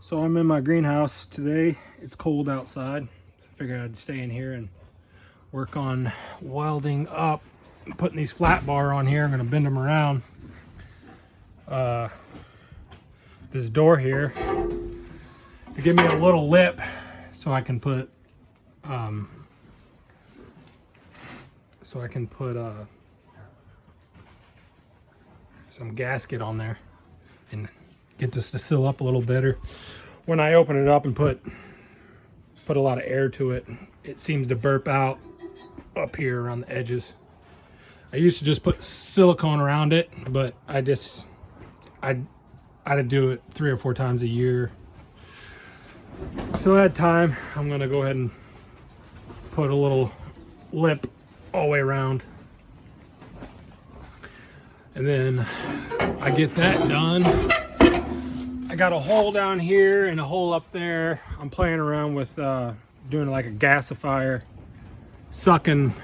So I'm in my greenhouse today. It's cold outside. I figured I'd stay in here and work on welding up, putting these flat bar on here. I'm gonna bend them around. This door here to give me a little lip so I can put some gasket on there and get this to seal up a little better. When I open it up and put a lot of air to it, it seems to burp out up here around the edges. I used to just put silicone around it, but I'd do it 3 or 4 times a year. So at time, I'm gonna go ahead and put a little lip all the way around. And then I get that done. I got a hole down here and a hole up there. I'm playing around with doing like a gasifier, sucking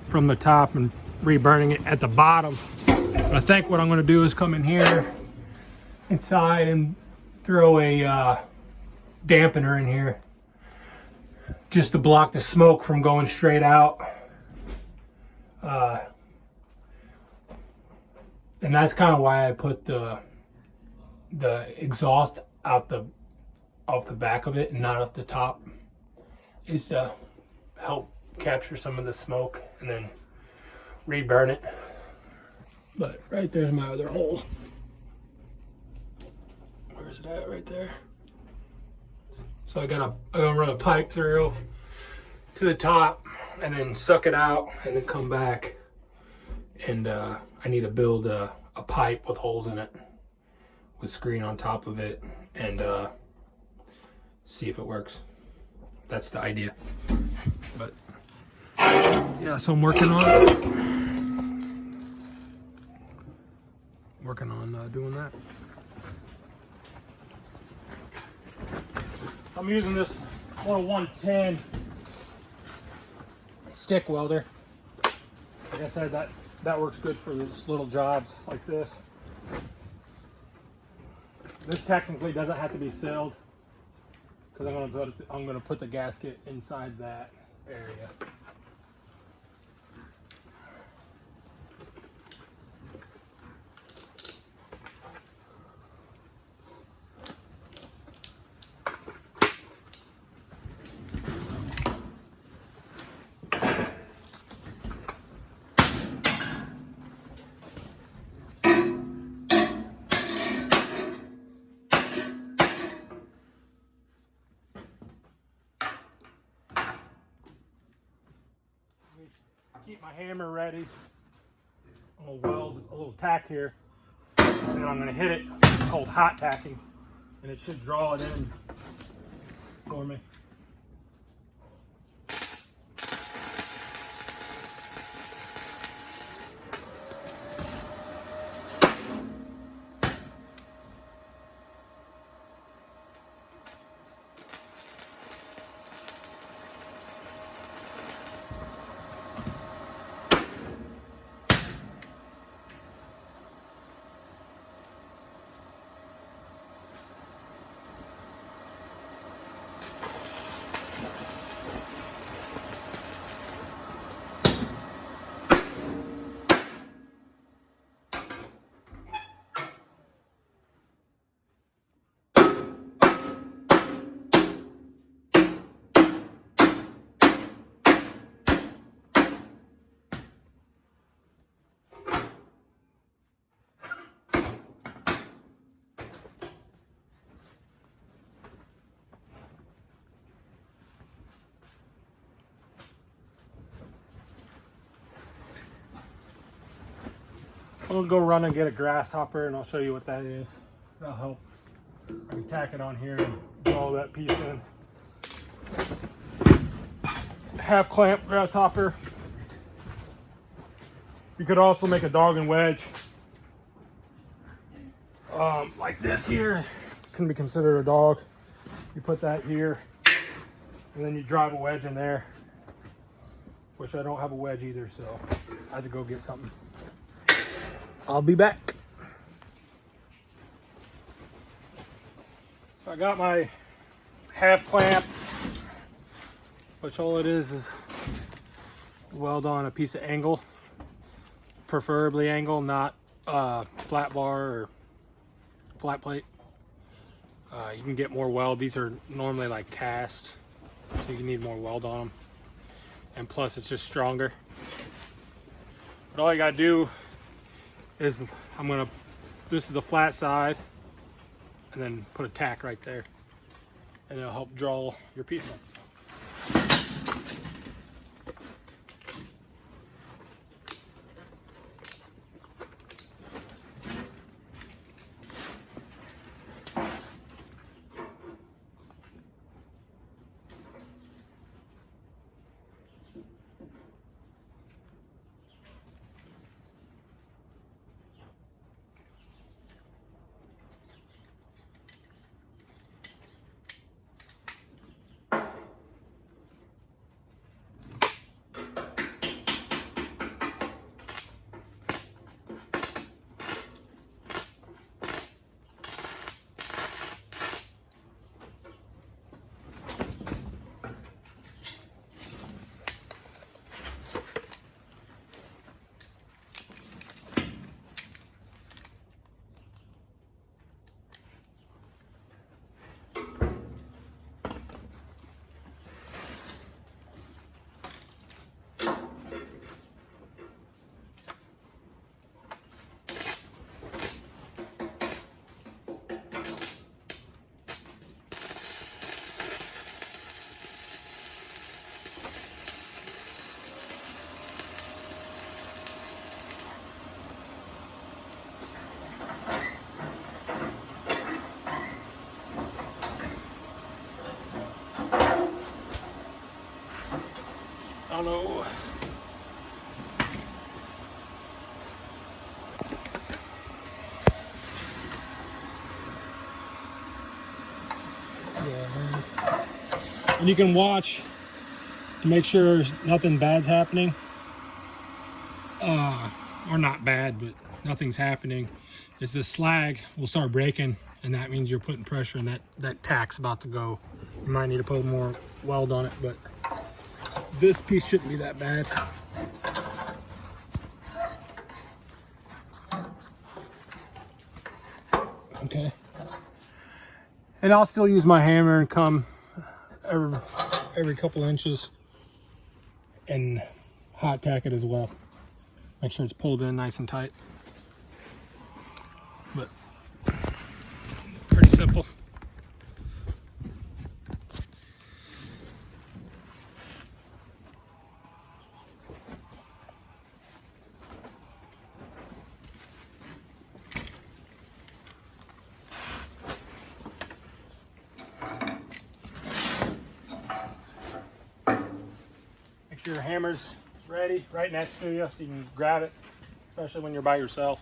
from the top and reburning it at the bottom. I think what I'm gonna do is come in here inside and throw a dampener in here just to block the smoke from going straight out. And that's kind of why I put the exhaust off the back of it and not at the top, is to help capture some of the smoke and then reburn it. But right there's my other hole. Where's it at? Right there. So I'm gonna run a pipe through to the top and then suck it out and then come back. And I need to build a pipe with holes in it with screen on top of it and see if it works. That's the idea. But yeah, so I'm working on doing that. I'm using this little 110 stick welder. Like I said, that works good for just little jobs like this. This technically doesn't have to be sealed because I'm gonna put the gasket inside that area. Keep my hammer ready. I'm gonna weld a little tack here, and then I'm gonna hit it. It's called hot tacking, and it should draw it in for me. I'm gonna go run and get a grasshopper and I'll show you what that is. That'll help. I can tack it on here and draw that piece in. Half clamp grasshopper. You could also make a dog and wedge. Like this here, can be considered a dog. You put that here and then you drive a wedge in there, which I don't have a wedge either, so I had to go get something. I'll be back. So I got my half clamp, which all it is weld on a piece of angle, preferably angle, not flat bar or flat plate. You can get more weld. These are normally like cast, so you need more weld on them. And plus it's just stronger. But all you gotta do is, this is the flat side, and then put a tack right there. And it'll help draw your piece up. I don't know. And you can watch to make sure nothing bad's happening. Or not bad, but nothing's happening. Is the slag will start breaking, and that means you're putting pressure, and that tack's about to go. You might need to put more weld on it, but this piece shouldn't be that bad. Okay. And I'll still use my hammer and come every couple inches and hot tack it as well. Make sure it's pulled in nice and tight. But pretty simple. Make sure your hammer's ready right next to you so you can grab it, especially when you're by yourself.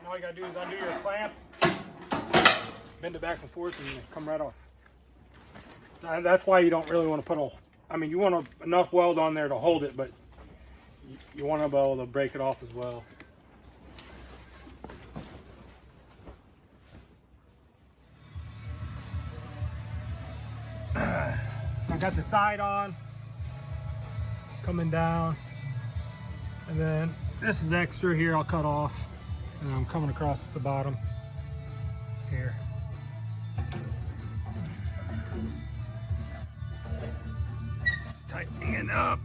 All you gotta do is undo your clamp, bend it back and forth and come right off. That's why you don't really want to put a, I mean, you want enough weld on there to hold it, but you want to be able to break it off as well. I got the side on, coming down, and then this is extra here I'll cut off, and I'm coming across the bottom here. Just tightening it up.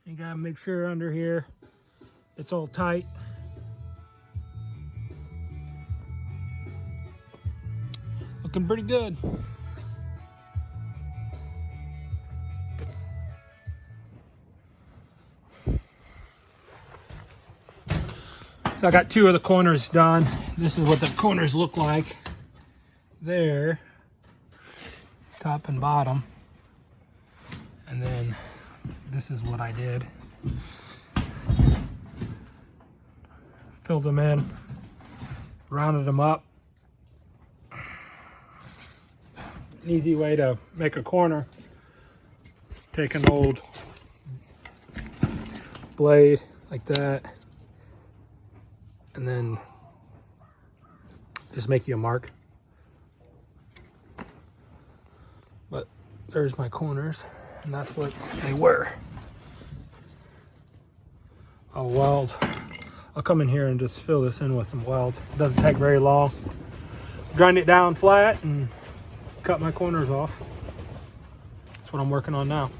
You gotta make sure under here it's all tight. Looking pretty good. So I got 2 of the corners done. This is what the corners look like. There, top and bottom. And then this is what I did. Filled them in, rounded them up. An easy way to make a corner. Take an old blade like that, and then just make you a mark. But there's my corners, and that's what they were. I'll weld. I'll come in here and just fill this in with some weld. It doesn't take very long. Grind it down flat and cut my corners off. That's what I'm working on now.